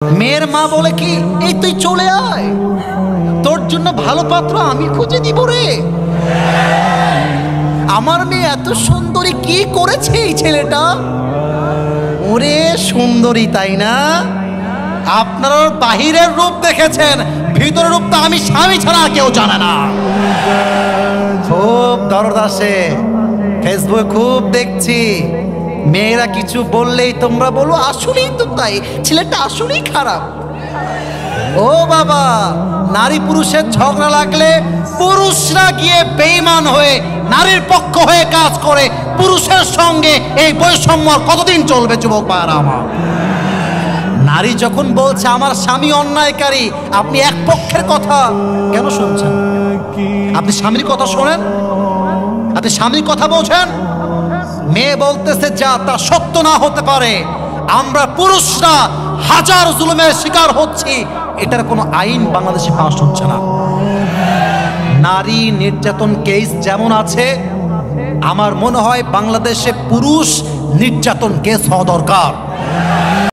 মেয়ের মা বলে কি, এই তুই চলে আয়, তোর জন্য ভালো পাত্র আমি খুঁজে দিব রে। আমার মেয়ে এত সুন্দরী, কি করেছে এই ছেলেটা? ওরে সুন্দরী তাই না? আপনারা বাহিরের রূপ দেখেছেন, ভিতরের রূপ তো আমি স্বামী ছাড়া কেউ জানে না। খুব দরদ আসে, ফেসবুকে খুব দেখছি, মেয়েরা কিছু বললেই তোমরা বলো আসলেই তো তাই, ছেলেটা আসলেই খারাপ। ও বাবা, নারী পুরুষের ঝগড়া লাগলে পুরুষরা গিয়ে বেঈমান হয়ে নারীর পক্ষ হয়ে কাজ করে, পুরুষের সঙ্গে এই বৈষম্য কতদিন চলবে যুবক ভাইরা আমার? নারী যখন বলছে আমার স্বামী অন্যায়কারী, আপনি এক পক্ষের কথা কেন শুনছেন? আপনি স্বামীর কথা শোনেন, আপনি স্বামীর কথা বোঝেন। মেয়ে বলতেছে যা তা সত্য না হতে পারে, আমরা পুরুষরা হাজার জুলুমের শিকার হচ্ছি, এটার কোনো আইন বাংলাদেশে পাস হচ্ছে না। নারী নির্যাতন কেস যেমন আছে, আমার মনে হয় বাংলাদেশে পুরুষ নির্যাতন কেস হওয়া দরকার।